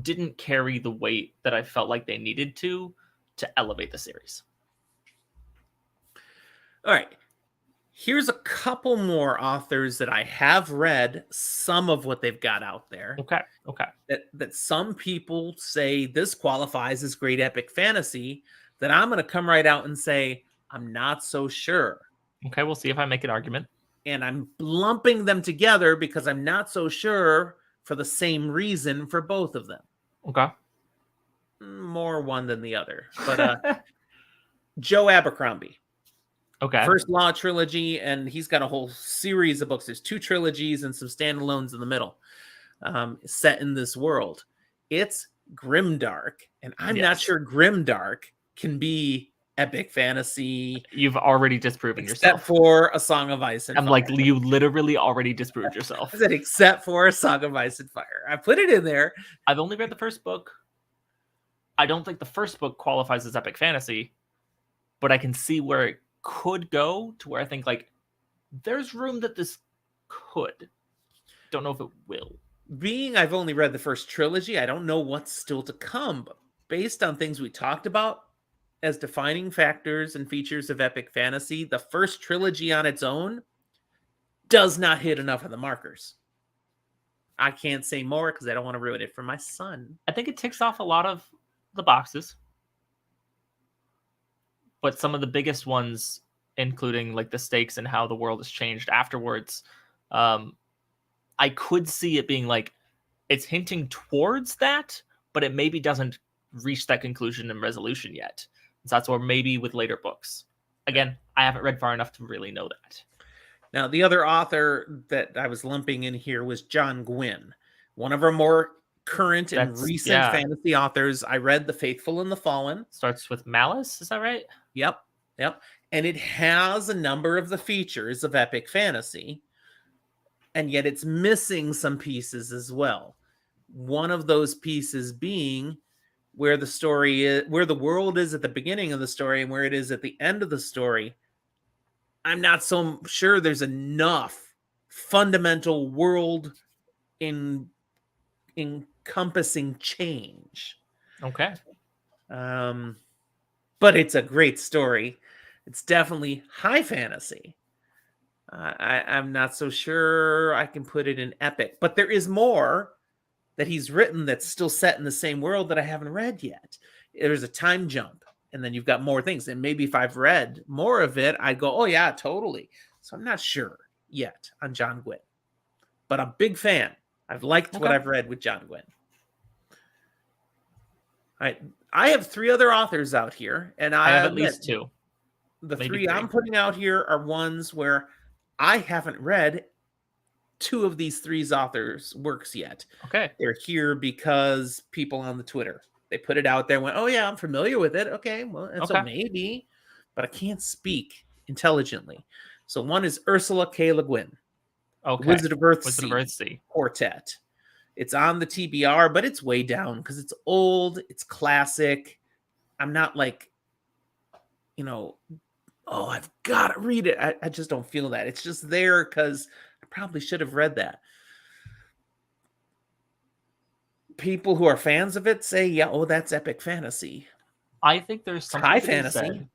didn't carry the weight that I felt like they needed to elevate the series. All right. Here's a couple more authors that I have read some of what they've got out there. Okay. That some people say this qualifies as great epic fantasy, that I'm going to come right out and say, I'm not so sure. Okay, we'll see if I make an argument. And I'm lumping them together because I'm not so sure for the same reason for both of them. Okay. More one than the other. But Joe Abercrombie. Okay. First Law trilogy, and he's got a whole series of books. There's 2 trilogies and some standalones in the middle, set in this world. It's grimdark, and I'm not sure grimdark can be epic fantasy. You've already disproven yourself. Except for A Song of Ice and Fire. I'm like, you literally already disproved yourself. I said, except for A Song of Ice and Fire. I put it in there. I've only read the first book. I don't think the first book qualifies as epic fantasy, but I can see where it could go to where I think like there's room that this could. Don't know if it will. Being I've only read the first trilogy, I don't know what's still to come, but based on things we talked about as defining factors and features of epic fantasy, the first trilogy on its own does not hit enough of the markers. I can't say more because I don't want to ruin it for my son. I think it ticks off a lot of the boxes. but some of the biggest ones, including like the stakes and how the world has changed afterwards, I could see it being like it's hinting towards that, but it maybe doesn't reach that conclusion and resolution yet. So that's where maybe with later books. Again, I haven't read far enough to really know that. Now, the other author that I was lumping in here was John Gwynne, one of our more current and That's recent yeah. fantasy authors. I read The Faithful and the Fallen. Starts with Malice, is that right? Yep. Yep. And it has a number of the features of epic fantasy, and yet it's missing some pieces as well. One of those pieces being where the story is, where the world is at the beginning of the story and where it is at the end of the story. I'm not so sure there's enough fundamental world in encompassing change. Okay. But it's a great story. It's definitely high fantasy. I'm not so sure I can put it in epic, but there is more that he's written that's still set in the same world that I haven't read yet. There's a time jump, and then you've got more things. And maybe if I've read more of it, I'd go, oh, yeah, totally. So I'm not sure yet on John Gwynne, but I'm a big fan. I've liked what I've read with John Gwynne. All right. I have 3 other authors out here, and I have at least 2. The Maybe 3 I'm putting out here are ones where I haven't read 2 of these 3 authors' works yet. Okay. They're here because people on the Twitter, they put it out there and went, oh, yeah, I'm familiar with it. Okay, well, and so maybe, but I can't speak intelligently. So one is Ursula K. Le Guin, Wizard of Earthsea Quartet. It's on the TBR, but it's way down because it's old, it's classic. I'm not like, oh, I've got to read it. I just don't feel that. It's just there because I probably should have read that. People who are fans of it say, yeah, oh, that's epic fantasy. I think there's something high to fantasy. Be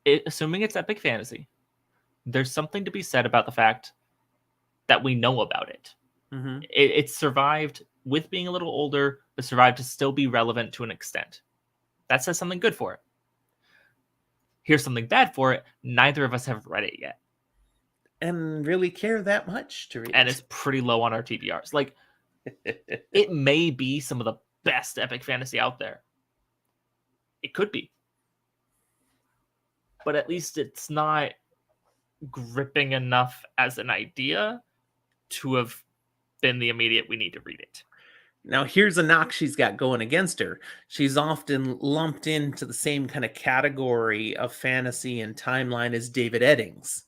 said. Assuming it's epic fantasy, there's something to be said about the fact that we know about it. Mm-hmm. It survived with being a little older, but survived to still be relevant to an extent. That says something good for it. Here's something bad for it. Neither of us have read it yet. And really care that much to read and it's pretty low on our TBRs. Like, it may be some of the best epic fantasy out there. It could be. But at least it's not gripping enough as an idea to have been the immediate, we need to read it. Now, here's a knock she's got going against her. She's often lumped into the same kind of category of fantasy and timeline as David Eddings,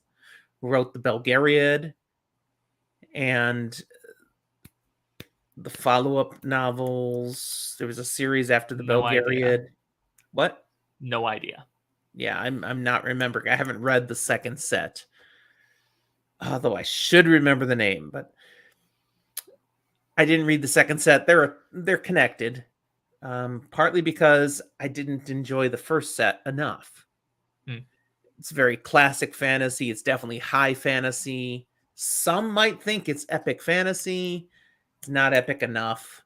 who wrote the Belgariad and the follow-up novels. There was a series after the Belgariad. What? No idea. Yeah, I'm not remembering. I haven't read the second set, although I should remember the name, but I didn't read the second set. They're connected, partly because I didn't enjoy the first set enough. It's very classic fantasy. It's definitely high fantasy. Some might think it's epic fantasy. It's not epic enough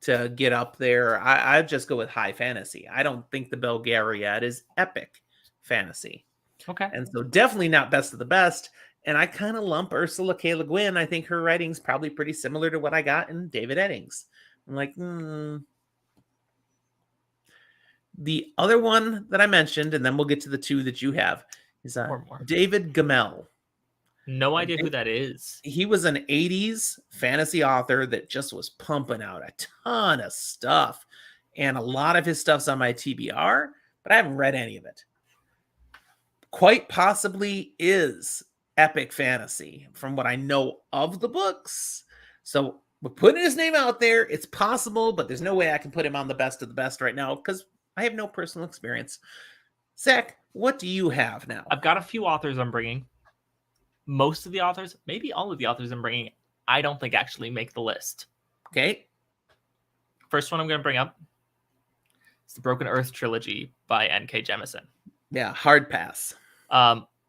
to get up there. I just go with high fantasy. I don't think the Belgariad is epic fantasy. Okay. And so definitely not best of the best. And I kind of lump Ursula K. Le Guin. I think her writing's probably pretty similar to what I got in David Eddings. I'm like, The other one that I mentioned, and then we'll get to the 2 that you have, is David Gemmell. No idea who that is. He was an 80s fantasy author that just was pumping out a ton of stuff. And a lot of his stuff's on my TBR, but I haven't read any of it. Quite possibly is epic fantasy from what I know of the books. So we're putting his name out there. It's possible, but there's no way I can put him on the best of the best right now because I have no personal experience. Zach, what do you have now? I've got a few authors I'm bringing. Most of the authors, maybe all of the authors I'm bringing, I don't think actually make the list. Okay. First one I'm going to bring up is the Broken Earth trilogy by N.K. Jemisin. Yeah, hard pass.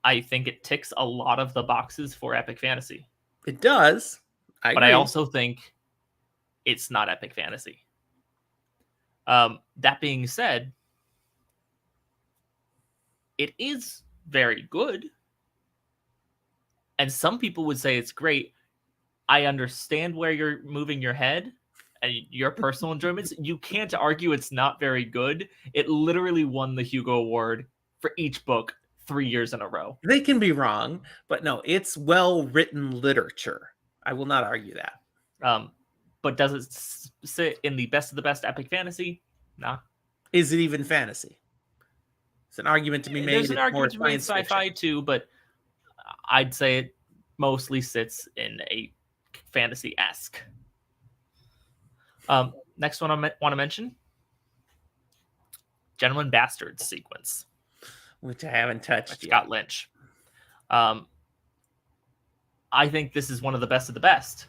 I think it ticks a lot of the boxes for epic fantasy. It does. But I also think it's not epic fantasy. That being said, it is very good. And some people would say it's great. I understand where you're moving your head and your personal enjoyments. You can't argue it's not very good. It literally won the Hugo Award for each book 3 years in a row. They can be wrong, but no, it's well-written literature. I will not argue that. But does it sit in the best of the best epic fantasy? Nah. Is it even fantasy? It's an argument to be made. There's an It's more argument to be made science sci-fi fiction. too, but I'd say it mostly sits in a fantasy-esque. Next one I want to mention, Gentleman Bastards sequence, Which I haven't touched yet. Scott Lynch. I think this is one of the best of the best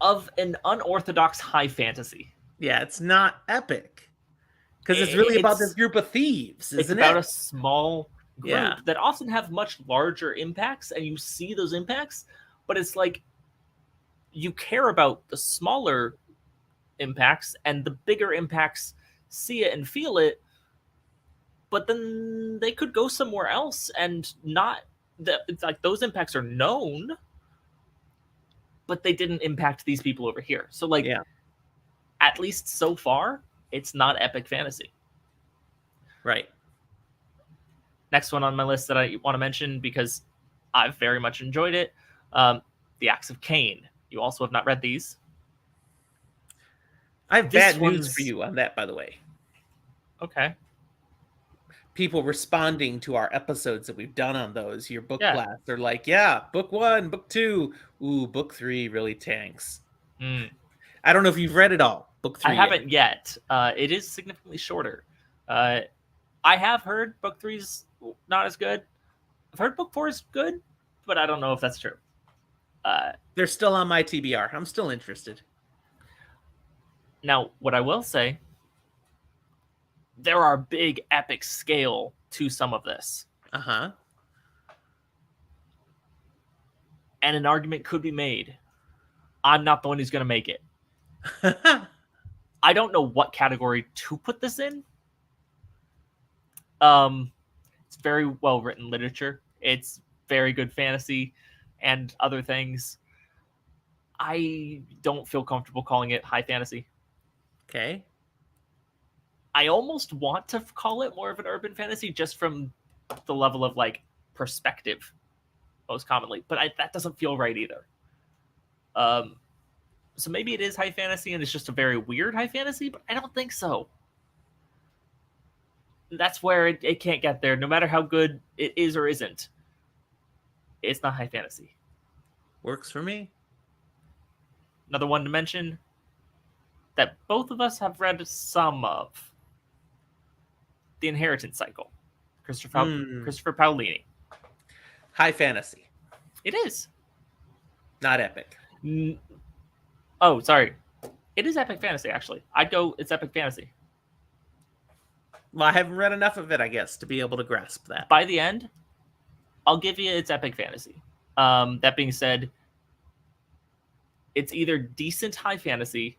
of an unorthodox high fantasy. Yeah, it's not epic because it's really about this group of thieves, isn't it? It's about a small group Yeah. that often have much larger impacts, and you see those impacts, but it's like you care about the smaller impacts, and the bigger impacts see it and feel it, but then they could go somewhere else and not. It's like those impacts are known, but they didn't impact these people over here. So, like, Yeah. at least so far, it's not epic fantasy. Right. Next one on my list that I want to mention because I've very much enjoyed it, The Acts of Cain. You also have not read these. I have This bad news one's- for you on that, by the way. Okay. People responding to our episodes that we've done on those, your book Yeah. class, they're like, yeah, book 1, book 2. Ooh, book 3 really tanks. Mm. I don't know if you've read it all. Book 3. I haven't yet. It is significantly shorter. I have heard book 3's not as good. I've heard book 4 is good, but I don't know if that's true. They're still on my TBR. I'm still interested. Now, what I will say, there are big epic scale to some of this. Uh-huh. And an argument could be made. I'm not the one who's going to make it. I don't know what category to put this in. It's very well written literature. It's very good fantasy and other things. I don't feel comfortable calling it high fantasy. Okay. I almost want to call it more of an urban fantasy just from the level of like perspective most commonly, but that doesn't feel right either. So maybe it is high fantasy and it's just a very weird high fantasy, but I don't think so. That's where it can't get there, no matter how good it is or isn't. It's not high fantasy. Works for me. Another one to mention that both of us have read some of, The Inheritance Cycle, Christopher Paolini. High fantasy. It is. Not epic. Oh, sorry. It is epic fantasy, actually. I'd go, it's epic fantasy. Well, I haven't read enough of it, I guess, to be able to grasp that. By the end, I'll give you it's epic fantasy. That being said, it's either decent high fantasy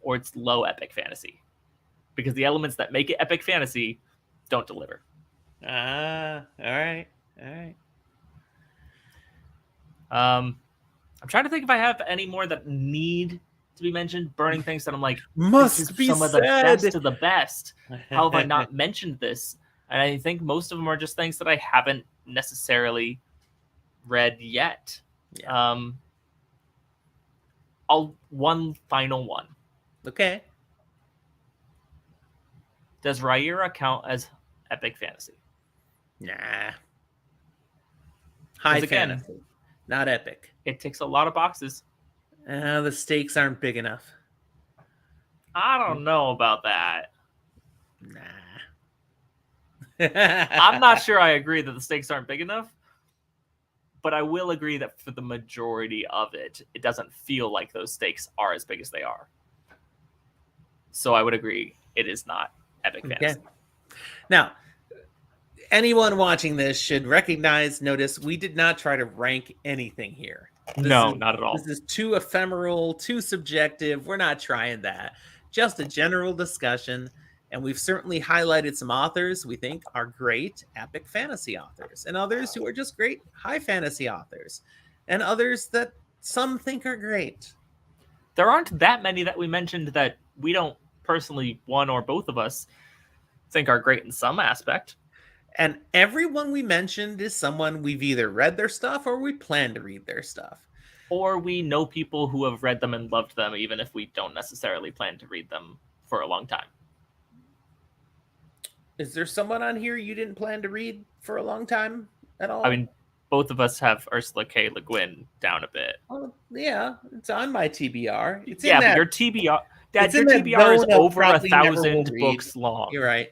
or it's low epic fantasy. Because the elements that make it epic fantasy don't deliver. All right. I'm trying to think if I have any more that need to be mentioned. Burning things that I'm like, Must this is be some of the said. best of the best. How have I not mentioned this? And I think most of them are just things that I haven't necessarily read yet. Yeah. One final one. Okay. Does Rhaenyra count as epic fantasy? Nah. High again, fantasy. Not epic. It ticks a lot of boxes. The stakes aren't big enough. I don't know about that. Nah. I'm not sure I agree that the stakes aren't big enough, but I will agree that for the majority of it, it doesn't feel like those stakes are as big as they are. So I would agree it is not epic fantasy. Now, anyone watching this should notice we did not try to rank anything here. Not at all. This is too ephemeral, too subjective. We're not trying that. Just a general discussion. And we've certainly highlighted some authors we think are great epic fantasy authors, and others who are just great high fantasy authors, and others that some think are great. There aren't that many that we mentioned that we don't personally, one or both of us, think are great in some aspect. And everyone we mentioned is someone we've either read their stuff or we plan to read their stuff. Or we know people who have read them and loved them, even if we don't necessarily plan to read them for a long time. Is there someone on here you didn't plan to read for a long time at all? I mean, both of us have Ursula K. Le Guin down a bit. Oh, yeah, it's on my TBR. It's yeah, in that, but your TBR, Dad, it's your in that TBR is zone of over probably never will 1,000 read. books long. You're right.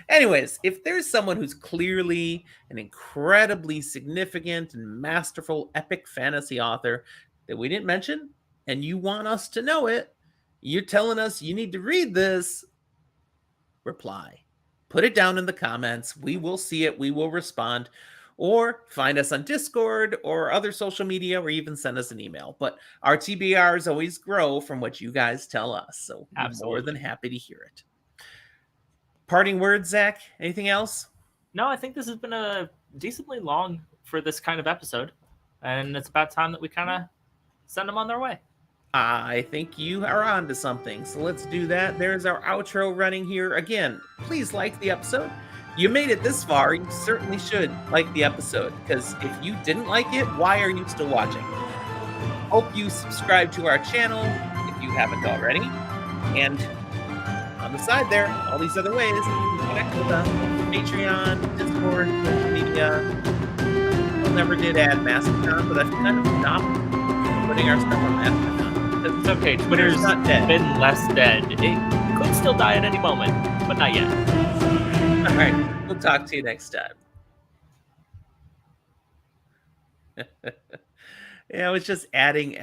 Anyways, if there's someone who's clearly an incredibly significant and masterful epic fantasy author that we didn't mention, and you want us to know it, you're telling us you need to read this, reply. Put it down in the comments. We will see it. We will respond. Or find us on Discord or other social media, or even send us an email. But our TBRs always grow from what you guys tell us. So we're more than happy to hear it. Parting words, Zach? Anything else? No, I think this has been a decently long for this kind of episode. And it's about time that we kind of send them on their way. I think you are on to something. So let's do that. There's our outro running here. Again, please like the episode. You made it this far, you certainly should like the episode, because if you didn't like it, why are you still watching? Hope you subscribe to our channel if you haven't already. And on the side there, all these other ways you can connect with us: Patreon, Discord, social media. We never did add Mastodon, but I've kind of stopped putting our stuff on Mastodon. It's okay, Twitter's not dead. been less dead. It could still die at any moment, but not yet. All right, we'll talk to you next time. Yeah, I was just adding